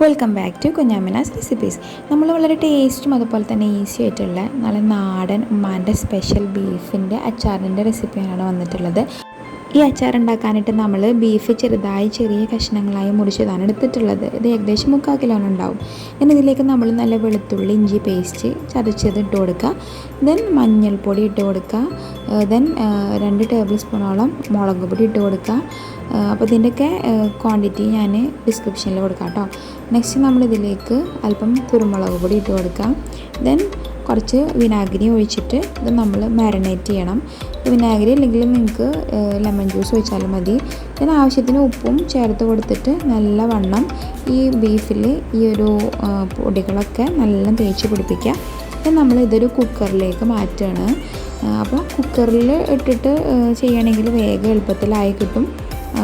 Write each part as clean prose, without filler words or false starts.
Welcome back to കുഞ്ഞാമിനാസ് recipes. നമ്മൾ വളരെ ടേസ്റ്റും അതുപോലെ തന്നെ ഈസി ആയിട്ടുള്ള നല്ല നാടൻ ഉമ്മാൻ്റെ സ്പെഷ്യൽ ബീഫിൻ്റെ അച്ചാറിൻ്റെ റെസിപ്പിയാണ് വന്നിട്ടുള്ളത്. ഈ അച്ചാർ ഉണ്ടാക്കാനായിട്ട് നമ്മൾ ബീഫ് ചെറിയ കഷ്ണങ്ങളായി മുറിച്ചതാണ് എടുത്തിട്ടുള്ളത്. ഇത് ഏകദേശം 3/4 കിലോന് ഉണ്ടാവും. ഇതിലേക്ക് നമ്മൾ നല്ല വെളുത്തുള്ളി ഇഞ്ചി പേസ്റ്റ് ചതച്ചത് ഇട്ട് കൊടുക്കുക. ദെൻ മഞ്ഞൾപ്പൊടി ഇട്ട് കൊടുക്കുക. ദെൻ 2 ടേബിൾ സ്പൂണോളം മുളക് പൊടി ഇട്ട് കൊടുക്കുക. അപ്പോൾ ഇതിൻ്റെയൊക്കെ ക്വാണ്ടിറ്റി ഞാൻ ഡിസ്ക്രിപ്ഷനിൽ കൊടുക്കാം കേട്ടോ. നെക്സ്റ്റ് നമ്മളിതിലേക്ക് അല്പം കുരുമുളക് പൊടി ഇട്ട് കൊടുക്കാം. ദെൻ കുറച്ച് വിനാഗിരി ഒഴിച്ചിട്ട് ഇത് നമ്മൾ മാരിനേറ്റ് ചെയ്യണം. വിനാഗിരി അല്ലെങ്കിൽ നിങ്ങൾക്ക് ലെമൺ ജ്യൂസ് ഒഴിച്ചാലും മതി. ഇതിന് ആവശ്യത്തിന് ഉപ്പും ചേർത്ത് കൊടുത്തിട്ട് നല്ലവണ്ണം ഈ ബീഫിൽ ഈ ഒരു പൊടികളൊക്കെ നല്ല തേച്ച് പിടിപ്പിക്കുക. then നമ്മൾ ഇതൊരു കുക്കറിലേക്ക് മാറ്റുകയാണ്. അപ്പോൾ കുക്കറിൽ ഇട്ടിട്ട് ചെയ്യണമെങ്കിൽ വേഗം എളുപ്പത്തിലായി കിട്ടും.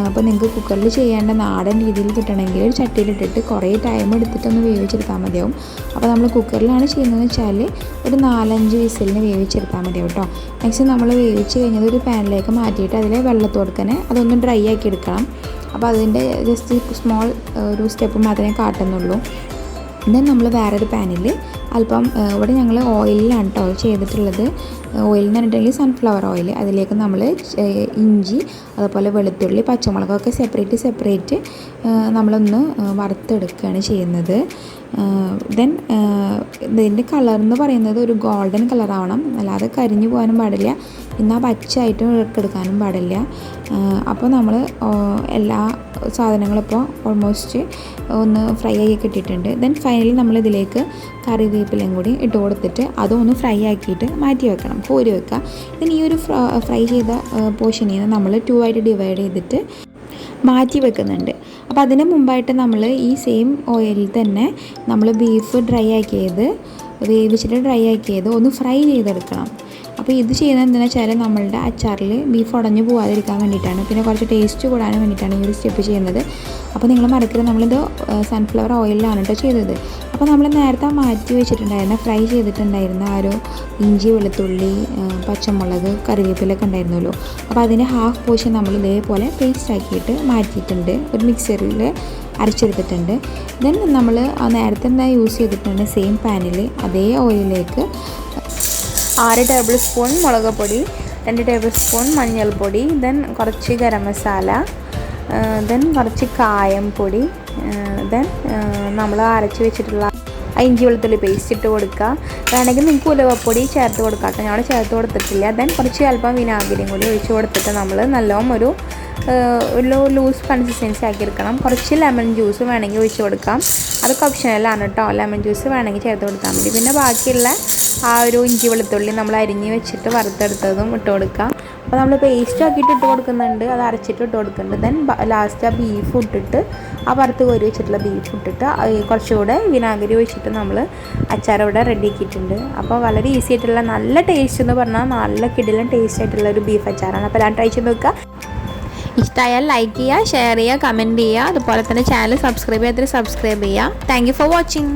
അപ്പോൾ നിങ്ങൾക്ക് കുക്കറിൽ ചെയ്യേണ്ട നാടൻ രീതിയിൽ കിട്ടണമെങ്കിൽ ഒരു ചട്ടിയിലിട്ടിട്ട് കുറേ ടൈം എടുത്തിട്ടൊന്ന് വേവിച്ചെടുത്താൽ മതിയാവും. അപ്പോൾ നമ്മൾ കുക്കറിലാണ് ചെയ്യുന്നതെന്ന് വെച്ചാൽ ഒരു 4-5 വിസിലിന് വേവിച്ചെടുത്താൽ മതിയാവും കേട്ടോ. നെക്സ്റ്റ് നമ്മൾ വേവിച്ച് കഴിഞ്ഞത് ഒരു പാനിലേക്ക് മാറ്റിയിട്ട് അതിൽ വെള്ളത്തോടുക്കനെ അതൊന്ന് ഡ്രൈ ആക്കി എടുക്കണം. അപ്പോൾ അതിൻ്റെ ജസ്റ്റ് സ്മോൾ ഒരു സ്റ്റെപ്പ് മാത്രമേ കാട്ടുന്നുള്ളൂ. ദെൻ നമ്മൾ വേറൊരു പാനിൽ അല്പം ഇവിടെ ഞങ്ങൾ ഓയിലിലാണ് കേട്ടോ ചെയ്തിട്ടുള്ളത്. ഓയിൽ എന്ന് പറഞ്ഞിട്ടുണ്ടെങ്കിൽ സൺഫ്ലവർ ഓയിൽ. അതിലേക്ക് നമ്മൾ ഇഞ്ചി അതുപോലെ വെളുത്തുള്ളി പച്ചമുളകൊക്കെ സെപ്പറേറ്റ് നമ്മളൊന്ന് വറുത്തെടുക്കുകയാണ് ചെയ്യുന്നത്. ദെൻ ഇതിൻ്റെ കളർ എന്ന് പറയുന്നത് ഒരു ഗോൾഡൻ കളർ ആവണം, അല്ലാതെ കരിഞ്ഞു പോകാനും പാടില്ല, എന്നാൽ പച്ചയായിട്ട് എടുക്കാനും പാടില്ല. അപ്പോൾ നമ്മൾ എല്ലാ സാധനങ്ങളും ഇപ്പോൾ ഓൾമോസ്റ്റ് ഒന്ന് ഫ്രൈ ആക്കി കിട്ടിയിട്ടുണ്ട്. ദെൻ ഫൈനലി നമ്മളിതിലേക്ക് കറിവേപ്പിലയും കൂടി ഇട്ട് കൊടുത്തിട്ട് അതൊന്ന് ഫ്രൈ ആക്കിയിട്ട് മാറ്റി വെക്കണം, കോരി വെക്കുക. ദെൻ ഈ ഒരു ഫ്രൈ ചെയ്ത പോർഷനിൽ നിന്ന് നമ്മൾ 2 ആയിട്ട് ഡിവൈഡ് ചെയ്തിട്ട് മാറ്റി വെക്കുന്നുണ്ട്. അപ്പോൾ അതിന് മുമ്പായിട്ട് നമ്മൾ ഈ സെയിം ഓയിലിൽ തന്നെ നമ്മൾ ബീഫ് വേവിച്ചിട്ട് ഡ്രൈ ആക്കിയത് ഒന്ന് ഫ്രൈ ചെയ്തെടുക്കണം. അപ്പോൾ ഇത് ചെയ്യുന്നത് എന്താണെന്ന് വെച്ചാൽ നമ്മളുടെ അച്ചാറിൽ ബീഫ് ഉടഞ്ഞു പോകാതിരിക്കാൻ വേണ്ടിയിട്ടാണ്, പിന്നെ കുറച്ച് ടേസ്റ്റ് കൂടാനും വേണ്ടിയിട്ടാണ് ഈ ഒരു സ്റ്റെപ്പ് ചെയ്യുന്നത്. അപ്പോൾ നിങ്ങൾ മറക്കരുത്, നമ്മളിത് സൺഫ്ലവർ ഓയിലാണ് കേട്ടോ ചെയ്തത്. അപ്പോൾ നമ്മൾ നേരത്തെ മാറ്റി വെച്ചിട്ടുണ്ടായിരുന്ന ഫ്രൈ ചെയ്തിട്ടുണ്ടായിരുന്ന ആ ഒരു ഇഞ്ചി വെളുത്തുള്ളി പച്ചമുളക് കറിവേപ്പിലൊക്കെ ഉണ്ടായിരുന്നല്ലോ, അപ്പോൾ അതിൻ്റെ ഹാഫ് പോർഷൻ നമ്മൾ ഇതേപോലെ പേസ്റ്റ് ആക്കിയിട്ട് മാറ്റിയിട്ടുണ്ട്, ഒരു മിക്സറിൽ അരച്ചെടുത്തിട്ടുണ്ട്. ദെൻ നമ്മൾ നേരത്തെ എന്താ യൂസ് ചെയ്തിട്ടുണ്ട് സെയിം പാനിൽ അതേ ഓയിലിലേക്ക് 6 ടേബിൾ സ്പൂൺ മുളക് പൊടി, 2 ടേബിൾ സ്പൂൺ മഞ്ഞൾപ്പൊടി, ദെൻ കുറച്ച് ഗരം മസാല, ദെൻ കുറച്ച് കായം പൊടി, ദെൻ നമ്മൾ അരച്ച് വെച്ചിട്ടുള്ള ഇഞ്ചി വെളുത്തുള്ളി പേസ്റ്റ് ഇട്ട് കൊടുക്കുക. വേണമെങ്കിൽ നിങ്ങൾക്ക് ഉലുവപ്പൊടി ചേർത്ത് കൊടുക്കാം കേട്ടോ, ഞാൻ ചേർത്ത് കൊടുത്തിട്ടില്ല. ദെൻ കുറച്ച് അല്പം വിനാഗിരിയും കൂടി ഒഴിച്ച് കൊടുത്തിട്ട് നമ്മൾ നല്ലോണം ഒരു ലൂസ് കൺസിസ്റ്റൻസി ആക്കിയെടുക്കണം. കുറച്ച് ലെമൺ ജ്യൂസ് വേണമെങ്കിൽ ഒഴിച്ച് കൊടുക്കാം, അതൊക്കെ ഓപ്ഷനലാണ് കേട്ടോ. ലെമൺ ജ്യൂസ് വേണമെങ്കിൽ ചേർത്ത് കൊടുത്താൽ മതി. പിന്നെ ബാക്കിയുള്ള ആ ഒരു ഇഞ്ചി വെളുത്തുള്ളി നമ്മൾ അരിഞ്ഞ് വെച്ചിട്ട് വറുത്തെടുത്തതും ഇട്ട് കൊടുക്കാം. അപ്പോൾ നമ്മൾ പേസ്റ്റ് ആക്കിയിട്ട് ഇട്ട് കൊടുക്കുന്നുണ്ട്, അത് അരച്ചിട്ട് ഇട്ട് കൊടുക്കുന്നുണ്ട്. ദെൻ ലാസ്റ്റ് ആ ബീഫ് ഇട്ടിട്ട് ആ വറുത്ത് കോരി വെച്ചിട്ടുള്ള ബീഫ് ഇട്ടിട്ട് കുറച്ചുകൂടെ വിനാഗിരി ഒഴിച്ചിട്ട് നമ്മൾ അച്ചാർ ഇവിടെ റെഡി ആക്കിയിട്ടുണ്ട്. അപ്പോൾ വളരെ ഈസി ആയിട്ടുള്ള നല്ല ടേസ്റ്റ് എന്ന് പറഞ്ഞാൽ നല്ല കിടിലൻ ടേസ്റ്റ് ആയിട്ടുള്ള ഒരു ബീഫ് അച്ചാറാണ്. അപ്പോൾ ഞാൻ ട്രൈ ചെയ്ത് നോക്കുക. ഇഷ്ടമായാൽ ലൈക്ക് ചെയ്യുക, ഷെയർ ചെയ്യുക, കമൻറ്റ് ചെയ്യുക. അതുപോലെ തന്നെ ചാനൽ സബ്സ്ക്രൈബ് ചെയ്യാത്തവർ സബ്സ്ക്രൈബ് ചെയ്യുക. Thank you for watching.